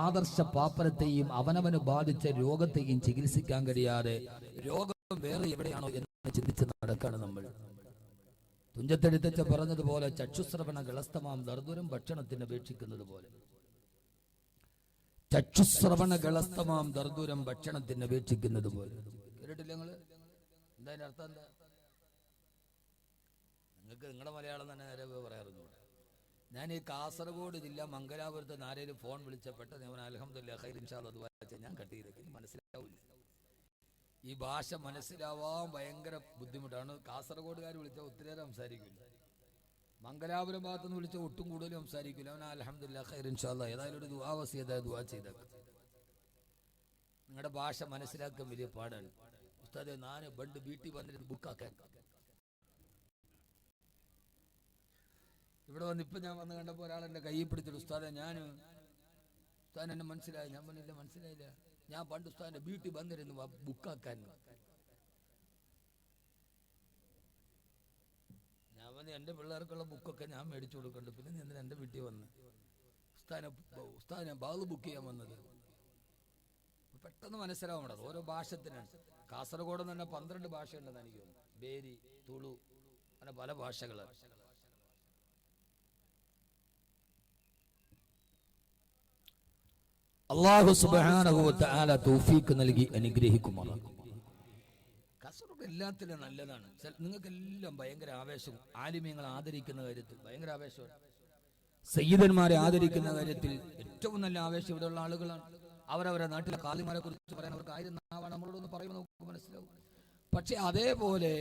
ആദർശ പാപ്പരത്തെയും അവനവന് ബാധിച്ച രോഗത്തെയും ചികിത്സിക്കാൻ കഴിയാതെ രോഗം വേറെ എവിടെയാണോ എന്ന് ചിന്തിച്ച് നടക്കാണ് നമ്മൾ. തുഞ്ചത്തെഴുത്തച്ഛ പറഞ്ഞതുപോലെ ചക്ഷുശ്രവണ ഗളസ്തമാം ദർദുരം ഭക്ഷണത്തിന് അപേക്ഷിക്കുന്നത് പോലെ. ചക്ഷുശ്രവണ ഗളസ്തമാം ദർദുരം ഭക്ഷണത്തിന് അപേക്ഷിക്കുന്നത് പോലെ. കേട്ടിട്ടില്ല നിങ്ങള്? എന്താ അതിന്റെ അർത്ഥം? എന്താ? നിങ്ങൾക്ക് നിങ്ങളുടെ മലയാളം തന്നെ നേരെ പറയാറുണ്ട്. ഞാൻ ഈ കാസർഗോഡ് ജില്ല മംഗലാപുരത്ത് ആരെയും ഫോൺ വിളിച്ചപ്പെട്ട ഞാൻ അൽഹംദുലില്ലാഹ് ഖൈർ ഇൻഷാ അല്ലാഹ് ദുആ ചെയ്യാൻ ഞാൻ കട്ട് ചെയ്തേക്ക്. മനസ്സിലാവില്ല. ഈ ഭാഷ മനസ്സിലാവാൻ ഭയങ്കര ബുദ്ധിമുട്ടാണ്. കാസർഗോഡുകാർ വിളിച്ചാൽ ഒത്തിരി നേരം സംസാരിക്കില്ല. മംഗലാപുരം ഭാഗത്തുനിന്ന് വിളിച്ചാൽ ഒട്ടും കൂടുതൽ സംസാരിക്കില്ല. അവൻ അൽഹംദുലില്ലാഹ് ഖൈർ ഇൻഷാ അല്ലാഹ് ഏതായാലും ഒരു ദുആ വസിയത ദുആ ചെയ്തേക്ക്. നിങ്ങളുടെ ഭാഷ മനസ്സിലാക്കാൻ വലിയ പാടാണ്. ഉസ്താദേ, ഞാൻ പണ്ട് വീട്ടിൽ വന്നിട്ട് ബുക്കാക്കാൻ ഇവിടെ വന്ന് ഇപ്പം ഞാൻ വന്ന് കണ്ടപ്പോൾ ഒരാൾ എൻ്റെ കയ്യിൽ പിടിച്ചിട്ട്, ഉസ്താദെ ഉസ്താദ് എന്നെ മനസ്സിലായി. ഞാൻ പറഞ്ഞില്ല, മനസ്സിലായില്ല. ഞാൻ പണ്ട് ഉസ്താദിന്റെ വീട്ടിൽ വന്നിരുന്നു ബുക്കാക്കാൻ. ഞാൻ വന്ന് എൻ്റെ പിള്ളേർക്കുള്ള ബുക്കൊക്കെ ഞാൻ മേടിച്ചു കൊടുക്കണ്ട്. പിന്നെ നീ എന്തിനാ എൻ്റെ വീട്ടിൽ വന്ന് ഉസ്താദിനെ ബാഗ് ബുക്ക് ചെയ്യാൻ വന്നത്? പെട്ടെന്ന് മനസ്സിലാവണം. ഓരോ ഭാഷത്തിനാണ്. കാസർഗോഡ് തന്നെ 12 ഭാഷയുണ്ടെന്ന് എനിക്ക് തോന്നുന്നു. ബേരി, തുളു, അങ്ങനെ പല ഭാഷകളാണ്. അല്ലാഹു സുബ്ഹാനഹു വ തആല തൗഫീഖ് നൽകി അനുഗ്രഹിക്കുമാറാകട്ടെ. കാസർഗോഡ് എല്ലാത്തിലും നല്ലതാണ്. നിങ്ങൾക്കെല്ലാം ഭയങ്കര ആവേശവും ആലിമീങ്ങളെ ആദരിക്കുന്ന കാര്യത്തിൽ ഭയങ്കര ആവേശമാണ്. സയ്യിദന്മാരെ ആദരിക്കുന്ന കാര്യത്തിൽ ഏറ്റവും നല്ല ആവേശം ഇവിടെയുള്ള ആളുകളാണ്. അവരവരുടെ നാട്ടിലെ ഖാദിമാരെ കുറിച്ച് പറയാൻ അവർക്ക് 1000 നാവാണ്. നമ്മളോടൊന്ന് പറയുമ്പോൾ നമുക്ക് മനസ്സിലാവും. പക്ഷെ അതേപോലെ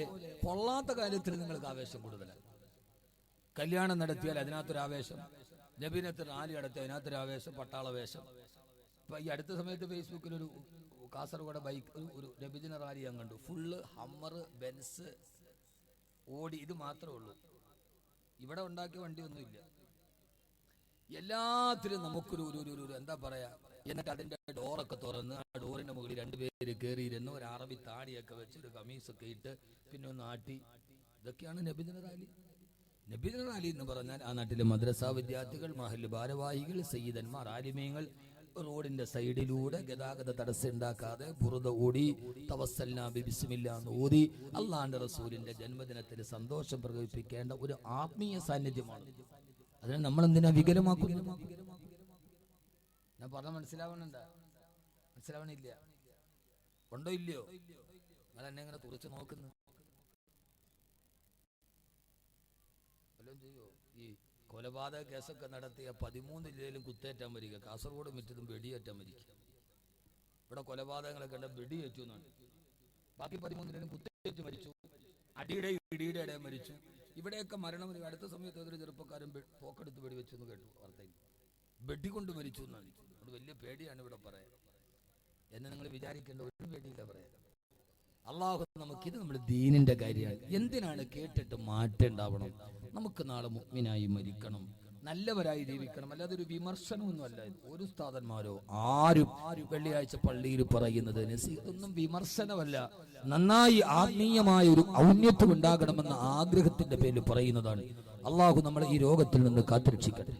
കൊള്ളാത്ത കാര്യത്തിൽ നിങ്ങൾക്ക് ആവേശം കൂടുതലാണ്. കല്യാണം നടത്തിയാൽ അതിനകത്തൊരു ആവേശം, നബിനത്ത് റാലി നടത്തിയ അതിനകത്തൊരു ആവേശം, പട്ടാള വേഷം. ഇപ്പൊ ഈ അടുത്ത സമയത്ത് ഫേസ്ബുക്കിൽ ഒരു കാസർഗോഡ് ബൈക്ക് ഒരു നബിദിന റാലി ഞാൻ കണ്ടു. ഫുള്ള് ഹമ്മർ, ബെൻസ്, ഓടി, ഇത് മാത്രമേ ഉള്ളൂ. ഇവിടെ ഉണ്ടാക്കിയ വണ്ടിയൊന്നുമില്ല. എല്ലാത്തിലും നമുക്കൊരു എന്താ പറയാ, എന്നിട്ട് അതിന്റെ ഡോറൊക്കെ തുറന്ന് ആ ഡോറിന്റെ മുകളിൽ 2 പേര് കയറിയിരുന്ന് ഒരു അറബി താടിയൊക്കെ വെച്ച് ഒരു കമീസൊക്കെ ഇട്ട് പിന്നെ ഒന്ന് ആട്ടി. ഇതൊക്കെയാണ് നബിദിന റാലി. നബിദിന റാലി എന്ന് പറഞ്ഞാൽ ആ നാട്ടിലെ മദ്രസ വിദ്യാർത്ഥികൾ, മഹല്ല് ഭാരവാഹികൾ, സയ്യിദന്മാർ, ആലിമീങ്ങൾ റോഡിന്റെ സൈഡിലൂടെ ഗതാഗത തടസ്സം ഉണ്ടാക്കാതെ ബുറുദ ഓടി തവസ്സൽനാ ബിസ്മില്ലാ എന്ന് ഓതി അല്ലാഹുവിന്റെ റസൂലിന്റെ ജന്മദിനത്തിൽ സന്തോഷം പ്രകടിപ്പിക്കേണ്ട ഒരു ആത്മീയ സാന്നിധ്യമാണ്. അതിനെ നമ്മൾ എന്തിനാ വികലമാക്കുന്നത്? ഞാൻ പറഞ്ഞ മനസ്സിലാവണുണ്ടോ? മനസ്സിലാവണില്ല? ഉണ്ടോ ഇല്ലയോ? നിങ്ങൾ എന്നെ ഇങ്ങനെ തുറച്ച് നോക്കുന്നു വല്ലതും ചെയ്യോ? ഈ കൊലപാതക കേസൊക്കെ നടത്തിയ 13 ജില്ലയിലും കുത്തേറ്റാൻ വരിക, കാസർഗോഡ് മിറ്റത്തും വെടിയേറ്റാൻ വരിക. ഇവിടെ കൊലപാതകങ്ങളൊക്കെ ഉണ്ട്, വെടിയേറ്റു എന്നാണ്. ബാക്കി 13 ജില്ലയിലും കുത്തേറ്റ് മരിച്ചു, അടിയുടെ ഇടിയുടെ ഇടയിൽ മരിച്ചു. ഇവിടെയൊക്കെ മരണം. അടുത്ത സമയത്ത് ഒരു ചെറുപ്പക്കാരൻ പോക്കെടുത്ത് വെടിവെച്ചു എന്ന് കേട്ടു വാർത്തയിൽ. വെടികൊണ്ട് മരിച്ചു എന്നാണ്. അത് വലിയ പേടിയാണ് ഇവിടെ പറയാൻ. എന്നെ നിങ്ങൾ വിചാരിക്കേണ്ട ഒരു പേടിയില്ല പറയാൻ. അള്ളാഹു നമുക്കിത് നമ്മുടെ ദീനിന്റെ കാര്യമാണ്. എന്തിനാണ് കേട്ടിട്ട് മാറ്റം ഉണ്ടാവണം? നമുക്ക് നാളെ മുഅ്മിനായി മരിക്കണം, നല്ലവരായി ജീവിക്കണം. അല്ലാതെ ഒരു വിമർശനമൊന്നും അല്ല. ഒരു ഉസ്താദന്മാരോ ആരും വെള്ളിയാഴ്ച പള്ളിയിൽ പറയുന്നത് ഇതൊന്നും വിമർശനമല്ല. നന്നായി ആത്മീയമായ ഒരു ഔന്നത്യം ഉണ്ടാകണമെന്ന ആഗ്രഹത്തിന്റെ പേരിൽ പറയുന്നതാണ്. അള്ളാഹു നമ്മളെ ഈ രോഗത്തിൽ നിന്ന് കാത്തുരക്ഷിക്കട്ടെ.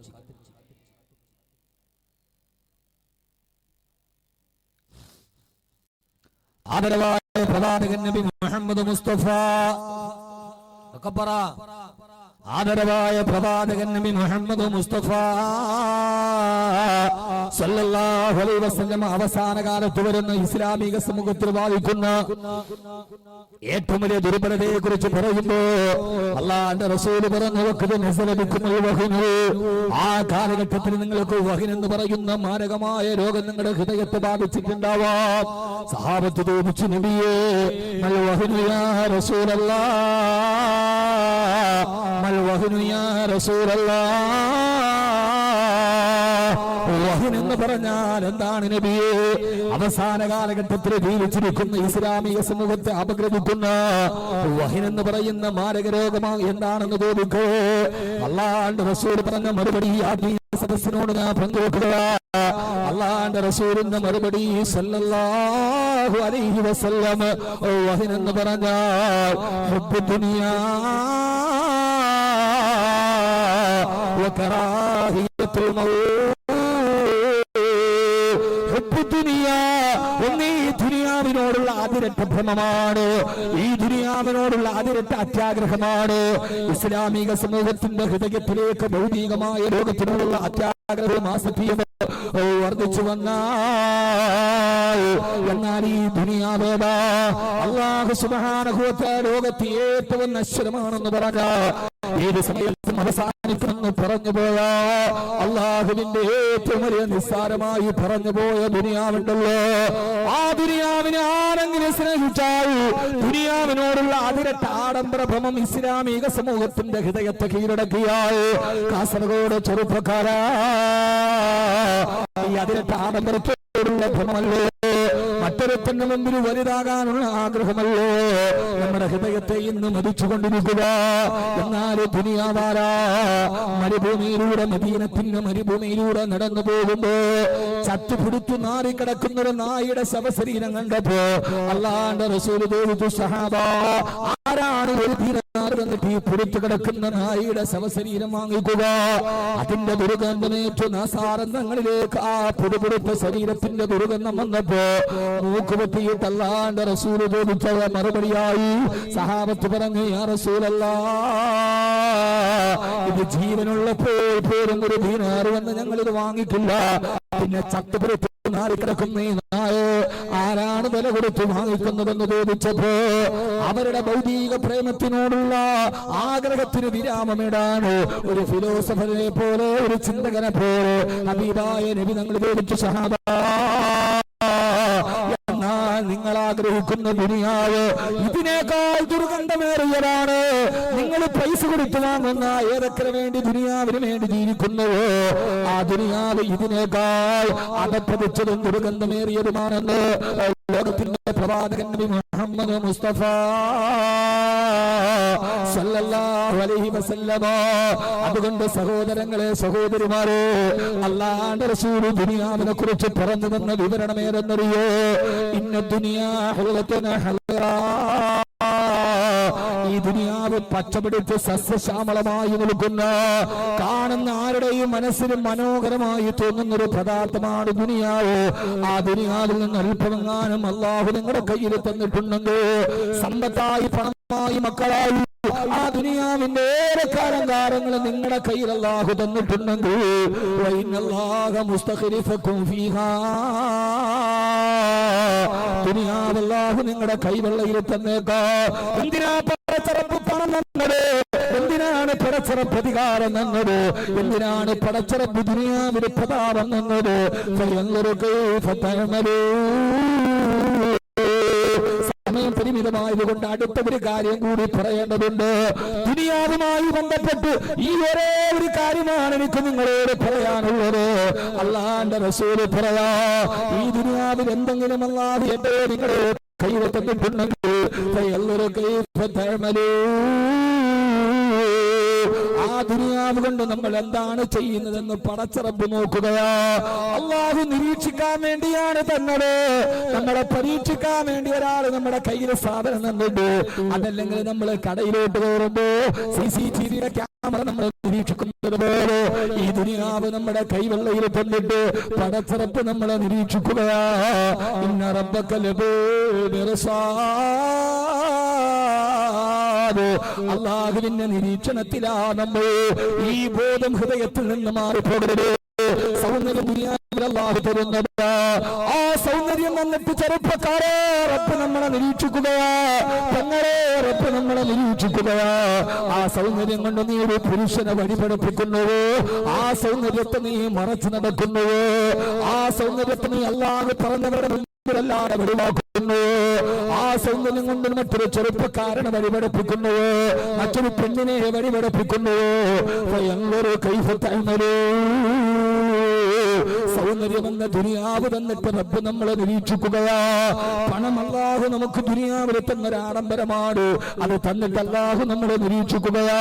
ആദരവായ പ്രവാചകൻ നബി മുഹമ്മദ് മുസ്തഫ, ആദരവായ പ്രവാചകൻ നബി മുഹമ്മദ് മുസ്തഫ സല്ലല്ലാഹു അലൈഹി വസല്ലം അവസാന കാലത്ത് വരുന്ന ഇസ്ലാമിക സമൂഹത്തിൽ ബാധിക്കുന്ന ഏറ്റവും വലിയ ദുർബലതയെ കുറിച്ച് പറയുമ്പോ അല്ലാഹുവിന്റെ റസൂൽ പറഞ്ഞു, ആ കാലഘട്ടത്തിൽ നിങ്ങൾക്ക് വഹിൻ എന്ന് പറയുന്ന മാരകമായ രോഗം നിങ്ങളുടെ ഹൃദയത്തെ ബാധിച്ചിട്ടുണ്ടാവാം. സഹാബത്ത് ചോദിച്ചു, നബിയേ മൽ വഹിനു യാ റസൂലല്ലാഹ്, മൽ വഹിനു യാ റസൂലല്ലാഹ്. വഹിൻ എന്ന് പറഞ്ഞാൽ എന്താണ് നബിയേ? അവസാന കാലഘട്ടത്തിൽ ജീവിച്ചിരിക്കുന്ന ഇസ്ലാമിക സമൂഹത്തെ അപഗ്രഥിക്കുന്ന വഹിൻ എന്ന് പറയുന്ന മാരക രോഗമാണ് എന്താണെന്ന് ചോദിക്കോ. അല്ലാഹുവിന്റെ റസൂൽ പറഞ്ഞ മറുപടി ആത്മീയ സദസ്സിനോട് ഞാൻ പങ്കുവെക്കുക. അല്ലാഹുവിന്റെ റസൂലിന്റെ മറുപടി സല്ലല്ലാഹു അലൈഹി വസല്ലം, വഹിൻ എന്ന് പറഞ്ഞാൽ ഹുബ്ബു ദുനിയാ വകറാഹിയത്തുൽ മൗത്ത്. ഒന്നീ ദുനിയാവിനോടുള്ള അതിരറ്റ ഭ്രമമാണ്, ഈ ദുനിയാവിനോടുള്ള അതിരറ്റ അത്യാഗ്രഹമാണ്. ഇസ്ലാമിക സമൂഹത്തിന്റെ ഹൃദയത്തിലേക്ക് ഭൗതികമായ ലോകത്തിനോടുള്ള അത്യാഗ്രഹം ആസക്തിയും വർദ്ധിച്ചു വന്നാൽ, എന്നാൽ ഈ ദുനിയാവേദ അല്ലാഹു സുബ്ഹാനഹു വ തആല ലോകത്തെ ഏറ്റവും നശ്വരമാണെന്ന് പറഞ്ഞ ഏത് സമയത്തും അവസാനിക്കുമെന്ന് പറഞ്ഞു പോയ അള്ളാഹുവിന്റെ ഏറ്റവും വലിയ നിസ്സാരമായി പറഞ്ഞു പോയ ദുനിയാവുണ്ടല്ലോ, ആ ദുനിയാവിനെ ആരെങ്കിലും സ്നേഹിച്ചാൽ ദുനിയാവിനോടുള്ള അതിരട്ട ആഡംബര ഭ്രമം ഇസ്ലാമിക സമൂഹത്തിന്റെ ഹൃദയത്തെ കീഴടക്കിയാൽ, കാസർഗോഡ് ചെറുപ്പക്കാരാ, ഈ അതിരട്ട ആഡംബരത്തോടുള്ള ഭ്രമമല്ലോ, മറ്റൊരുത്തന്റെ മുമ്പിൽ വലുതാകാനുള്ള ആഗ്രഹമല്ലോ നമ്മുടെ ഹൃദയത്തെ ഇന്ന് മരിച്ചുകൊണ്ടിരിക്കുക. എന്നാൽ ദുനിയാവാരാ മരുഭൂമിയിലൂടെ, മദീനത്തിന്റെ മരുഭൂമിയിലൂടെ നടന്നു പോകുമ്പോ ചത്തുപിടിച്ചു നാറിക്കിടക്കുന്ന ഒരു നായുടെ ശവശരീരം കണ്ടപ്പോ അല്ലാഹുവിന്റെ റസൂൽ ചോദിച്ചു, സഹാബ, ആരാണ് ഒരു ധീരനാർ വന്നിട്ട് ഈ പുറത്തു കിടക്കുന്ന നായുടെ ശവശരീരം വാങ്ങിക്കുക? അതിന്റെ ദുർഗന്ധമേറ്റു നാസാരന്ധങ്ങളിലേക്ക് ആ പുതുപുടുത്ത ശരീരത്തിന്റെ ദുർഗന്ധം വന്നപ്പോ മൂക്കുപൊത്തിയിട്ട് അല്ലാഹുവിന്റെ റസൂൽ ചോദിച്ച മറുപടിയായി സഹാബത്ത് പറഞ്ഞു, യാ റസൂലല്ലാഹ്, ഇത് ജീവനുള്ളപ്പോൾ പോലും ഒരു ദീനാർ വന്ന് ഞങ്ങൾ ഇത് വാങ്ങിക്കില്ല. പിന്നെ ചത്തുപുരത്ത് നാറിക്കിടക്കുന്ന ഈ നായ ആരാണ് വില കൊടുത്ത് വാങ്ങിക്കുന്നതെന്ന് ചോദിച്ചപ്പോ അവരുടെ ഭൗതിക പ്രേമത്തിനോടുള്ള ആഗ്രഹത്തിന് വിരാമമിടാണ് ഒരു ഫിലോസഫറിനെ പോലെ ഒരു ചിന്തകനെ പോലെ ഹബീബായ നബി തങ്ങൾ ചോദിച്ചു സഹാബ നിങ്ങൾ ആഗ്രഹിക്കുന്ന ദുനിയാവ് ഇതിനേക്കാൾ ദുർഗന്ധമേറിയതാണ്. നിങ്ങൾ പൈസ കൊടുത്തു വാങ്ങുന്ന ഏതൊക്കെ വേണ്ടി ദുനിയാവിന് വേണ്ടി ജീവിക്കുന്നുവോ ആ ദുനിയാവ് ഇതിനേക്കാൾ അധപ്പതിച്ചതും ദുർഗന്ധമേറിയതുമാണെന്ന് ലോകത്തിന്റെ പ്രവാചകൻ നബി മുഹമ്മദ് മുസ്തഫ സല്ലല്ലാഹു അലൈഹി വസല്ലമ. അതുകൊണ്ട് സഹോദരങ്ങളെ സഹോദരിമാരെ, അല്ലാഹുവിന്റെ റസൂൽ ദുനിയാവിനെ കുറിച്ച് പറഞ്ഞു തന്ന വിവരണം ഏതെന്നറിയോ? ഇന്ന ദുനിയാ ഹുലത്തുന ഹലറാ. ഈ ദുനിയാവ് പച്ചപിടിച്ച് സസ്യശ്യാമളമായി നിൽക്കുന്ന കാണുന്ന ആരുടെയും മനസ്സിന് മനോഹരമായി തോന്നുന്നൊരു പദാർത്ഥമാണ് ദുനിയാവ്. ആ ദുനിയാവിൽ നിന്ന് അല്പമെങ്ങാനും അല്ലാഹു നിങ്ങളുടെ കയ്യിൽ തന്നിട്ടുണ്ടെങ്കിൽ സമ്പത്തായി പണമായി മക്കളായി ആ ദുനിയാവിന്റെ ഏറെക്കാലം കാലങ്ങൾ നിങ്ങളുടെ കയ്യിൽ അല്ലാഹു തന്നിട്ടുണ്ടെങ്കിൽ ദുനിയാവ് അല്ലാഹു നിങ്ങളുടെ കൈവെള്ളയിൽ തന്നേക്കാം. എന്തിനാ പടച്ചറപ്പ് പണം തന്നത്? എന്തിനാണ് പടച്ചറപ്പ് അധികാരം തന്നത്? എന്തിനാണ് പടച്ചറപ്പ് ദുനിയാവിന് പ്രതാപം തന്നത്? സമയം പരിമിതമായതുകൊണ്ട് അടുത്ത ഒരു കാര്യം കൂടി പറയേണ്ടതുണ്ട്. ദുനിയാവുമായി ബന്ധപ്പെട്ട് ഈ ഒരേ ഒരു കാര്യമാണ് എനിക്ക് നിങ്ങളോട് പറയാനുള്ളത്. അല്ലാഹുവിന്റെ റസൂൽ പറയാ, ഈ ദുനിയാവിൽ എന്തെങ്കിലും അല്ലാഹു എന്റെ നിങ്ങളെ കൈവന്നിട്ടുണ്ടെങ്കിൽ ആ ദുനിയാവ് കൊണ്ട് നമ്മൾ എന്താണ് ചെയ്യുന്നതെന്ന് പടച്ചറപ്പ് നോക്കുകയാ. അല്ലാഹു നിരീക്ഷിക്കാൻ വേണ്ടിയാണ് തന്നത്. നമ്മളെ പരീക്ഷിക്കാൻ വേണ്ടി ഒരാൾ നമ്മുടെ കയ്യിൽ സാധനം തന്നിട്ട്, അതല്ലെങ്കിൽ നമ്മൾ കടയിലോട്ട് കയറുമ്പോ CCTVയുടെ ക്യാമറ നമ്മൾ നിരീക്ഷിക്കുന്നത് പോലെ ഈ ദുനിയാവ് നമ്മുടെ കൈവെള്ളയിൽ തന്നിട്ട് പടച്ചറപ്പ് നമ്മളെ നിരീക്ഷിക്കുകയാ. ഇന്ന റബ്ബക അല്ലാഹുവിന്റെ നിരീക്ഷണത്തിലാ നമ്മൾ. ഈ ബോധം ഹൃദയത്തിൽ നിന്ന് മാറിപ്പോകരുത്. സൗന്ദര്യം ദുനിയാവിൽ അല്ലാഹു തരുന്നത്. ആ സൗന്ദര്യം വന്നിട്ട് ചെറുപ്പക്കാരെ റബ്ബ് നമ്മളെ നിരീക്ഷിക്കുകയാ. പെങ്ങളെ റബ്ബ് നമ്മളെ നിരീക്ഷിക്കുകയാ. ആ സൗന്ദര്യം കൊണ്ട് നീ ഒരു പുരുഷനെ വഴിപഠിപ്പിക്കുന്നുവോ? ആ സൗന്ദര്യത്തെ നീ മറച്ചു നടക്കുന്നുവോ? ആ സൗന്ദര്യത്തെ നീ അല്ലാഹു പറഞ്ഞവരുടെ മുമ്പിലല്ലാതെ വെളിവാക്കുന്നു. ആ സൗന്ദര്യം കൊണ്ട് മറ്റൊരു ചെറുപ്പക്കാരനെ വഴിപഠിപ്പിക്കുന്നുവോ? മറ്റൊരു പെണ്ണിനെ വഴിപഠിപ്പിക്കുന്നുവോ? സൗന്ദര്യമെന്ന ദുനിയാവ് തന്നിട്ട് റബ്ബ് നമ്മളെ നിരീക്ഷിക്കുകയാ. പണം അല്ലാഹു നമുക്ക് ദുനിയാവിൽ തന്നൊരു ആഡംബരമാണ്. അത് തന്നിട്ട് അല്ലാഹു നമ്മളെ നിരീക്ഷിക്കുകയാ.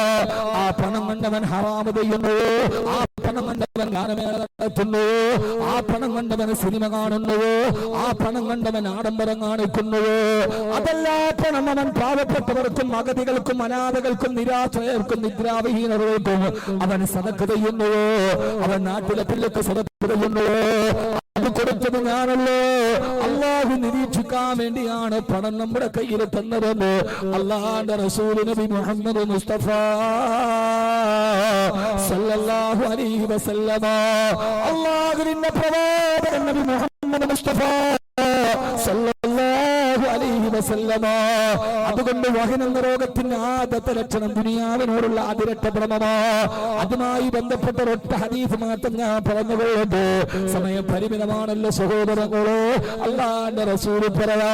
ആ പണം കണ്ടവൻ ഹറാമ് ചെയ്യുന്നു. ആ പണം കണ്ടവൻ ഗാനമേള നടത്തുന്നു. ആ പണം കണ്ടവൻ സിനിമ കാണുന്നുവോ? ആ പണം കണ്ടവൻ ആഡംബരം കാണിക്കുന്നുവോ? അതല്ല പണം അവൻ പാവപ്പെട്ടവർക്കും അഗതികൾക്കും അനാഥകൾക്കും നിരാശ്രയർക്കും നിദ്രാവിഹീനർക്കും അവൻ സദഖ ചെയ്യുന്നുവോ? അവൻ നാട്ടിലെ പിള്ളക്ക് സദഖ ചെയ്യുന്നുവോ? അത് കൊടുത്തത് ഞാനല്ലോ. അല്ലാഹു നിരീക്ഷിക്കാൻ വേണ്ടിയാണ് പണം നമ്മുടെ കയ്യിൽ തന്നതെന്ന് അല്ലാഹുവിന്റെ റസൂൽ നബി മുഹമ്മദ് മുസ്തഫ സല്ലല്ലാഹു അലൈഹി വസല്ലമ. അല്ലാഹുവിന്റെ പ്രവാചകൻ നബി മുഹമ്മദ് മുസ്തഫ സല്ലല്ലാഹു അലൈഹി വസല്ലമ. അതുകൊണ്ട് വഹൻ എന്ന രോഗത്തിന്റെ ആദ്യത്തെ ലക്ഷണം ദുനിയാവിനോടുള്ള അതിരട്ട ഭ്രമമാ. അതുമായി ബന്ധപ്പെട്ട ഒറ്റ ഹദീസ് മാത്രം ഞാൻ പറഞ്ഞുകൊള്ളത് സമയം പരിമിതമാണല്ലോ സഹോദരങ്ങളോ. അല്ലാഹുവിന്റെ റസൂൽ പറയാ,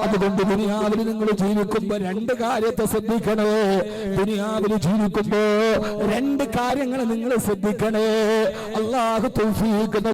അതുകൊണ്ട് ദുനിയാവിൽ നിങ്ങൾ ജീവിക്കുമ്പോ രണ്ട് കാര്യത്തെ ശ്രദ്ധിക്കണേ. ദുനിയാവിൽ ജീവിക്കുമ്പോ രണ്ട് കാര്യങ്ങൾ നിങ്ങൾ ശ്രദ്ധിക്കണേ. അല്ലാഹു തൗഫീഖ്